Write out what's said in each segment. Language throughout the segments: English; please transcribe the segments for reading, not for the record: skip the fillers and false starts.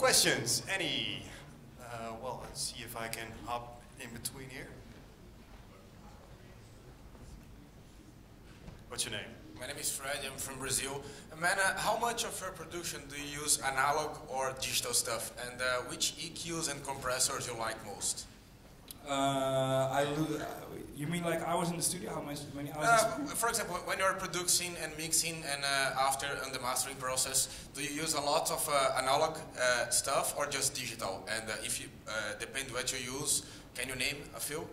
Questions? Any? Well, let's see if I can hop in between here. What's your name? My name is Fred, I'm from Brazil. Man, how much of your production do you use analog or digital stuff? And which EQs and compressors you like most? You mean like hours in the studio? How many hours? For example, when you're producing and mixing and after in the mastering process, do you use a lot of analog stuff or just digital? And if you depend what you use, can you name a few?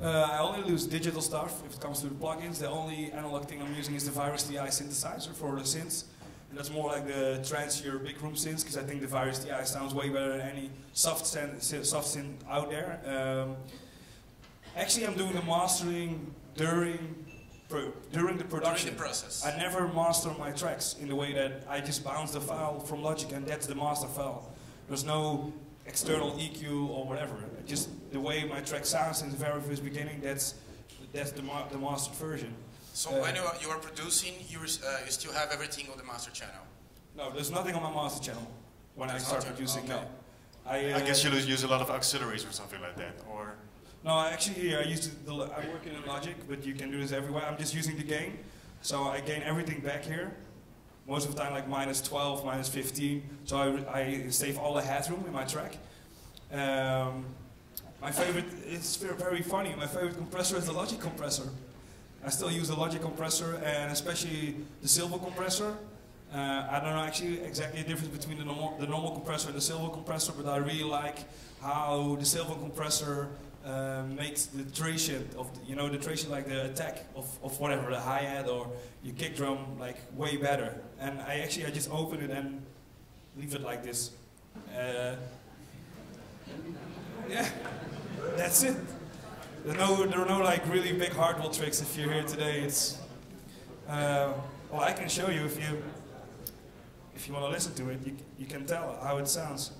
I only use digital stuff if it comes to the plugins. The only analog thing I'm using is the VirusTi synthesizer for the synths. And that's more like the transier big room synths, because I think the VirusTi sounds way better than any soft synth out there. Actually, I'm doing the mastering during the production. During the process. I never master my tracks in the way that I just bounce the file from Logic and that's the master file. There's no external EQ or whatever. Just the way my track sounds in the very first beginning, that's the mastered version. So when you are producing, you still have everything on the master channel? No, there's nothing on my master channel when I start producing. Okay. No. I guess you use a lot of auxiliaries or something like that, or? No, actually, I work in Logic, but you can do this everywhere. I'm just using the gain, so I gain everything back here. Most of the time, like -12, -15. So I save all the headroom in my track. My favorite, it's very funny. My favorite compressor is the Logic compressor. I still use the Logic compressor, and especially the silver compressor. I don't know actually exactly the difference between the normal compressor and the silver compressor, but I really like how the silver compressor makes the transient of the transient, like the attack of whatever, the hi-hat or your kick drum, like way better. And I just open it and leave it like this. Yeah, that's it. There are no like really big Hardwell tricks. If you're here today, it's well, I can show you if you want to listen to it. You can tell how it sounds.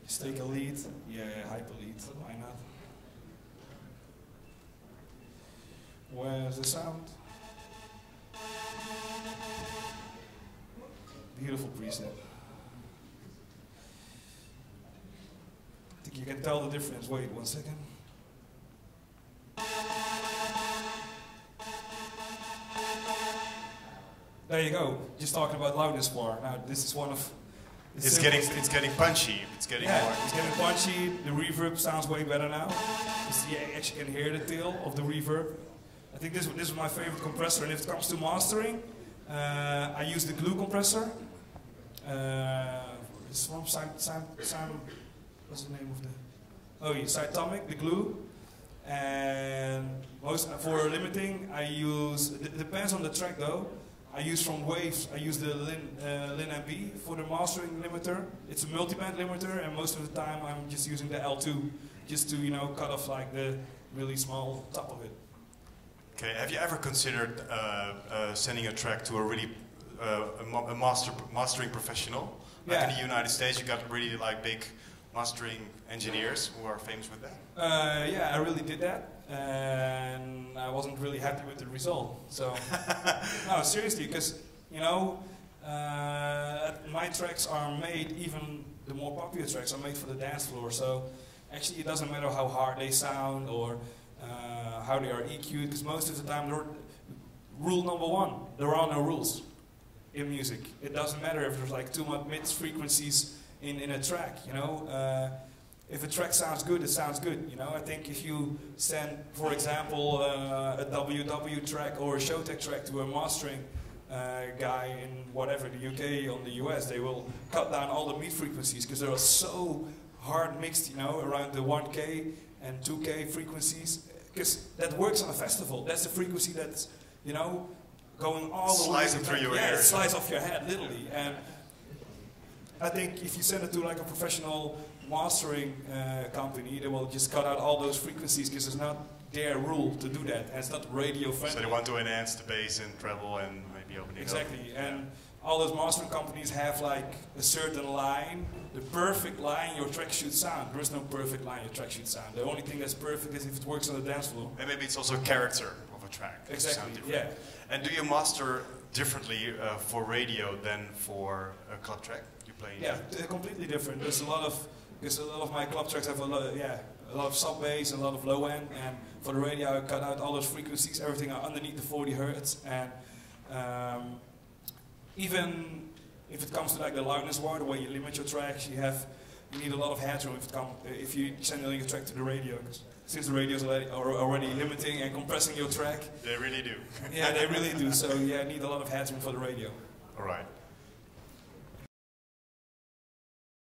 Just take a lead. Yeah, hyper lead. Why not? Where's the sound? Beautiful preset. I think you can tell the difference. Wait 1 second. There you go. Just talking about loudness more. Now this is one of. It's getting punchy. It's getting more. It's getting punchy. The reverb sounds way better now. You actually can hear the tail of the reverb. I think this is my favorite compressor, and if it comes to mastering, I use the glue compressor. It's from what's the name of the? Oh yeah, Cytomic, the glue. And for limiting, I use. It depends on the track though. I use from Waves. I use the Lin MB for the mastering limiter. It's a multiband limiter, and most of the time I'm just using the L2, just to cut off like the really small top of it. Okay, have you ever considered sending a track to a really mastering professional? Like in the United States, you got really like big mastering engineers who are famous with that. Yeah, I really did that, and I wasn't really happy with the result. So, no, seriously, because my tracks are made, even the more popular tracks are made for the dance floor. So, actually, it doesn't matter how hard they sound or how they are EQ'd, because most of the time, rule number one, there are no rules in music. It doesn't matter if there's like too much mid frequencies in a track, If a track sounds good, it sounds good, I think if you send, for example, a WW track or a Showtek track to a mastering guy in whatever, the UK or the US, they will cut down all the mid frequencies because they are so hard mixed, around the 1K and 2K frequencies. Because that works on a festival. That's the frequency that's, going all the way. Slice it through your ear. Yeah, it slides off your head, literally. And I think if you send it to like a professional mastering company, they will just cut out all those frequencies because it's not their rule to do that. And it's not radio friendly. So they want to enhance the bass and treble and maybe open it exactly. up. And all those mastering companies have like a certain line, the perfect line your track should sound. There is no perfect line your track should sound. The only thing that's perfect is if it works on the dance floor. And maybe it's also character of a track. Exactly, yeah. And do you master differently for radio than for a club track you play? Yeah, completely different. There's a lot of my club tracks have a lot of sub bass and a lot of low end, and for the radio I cut out all those frequencies, everything underneath the 40 hertz, and even if it comes to like the loudness war, the way you limit your tracks, you need a lot of headroom if you send your track to the radio, since the radios are already limiting and compressing your track. They really do. Yeah, they really do. So yeah, I need a lot of headroom for the radio. All right.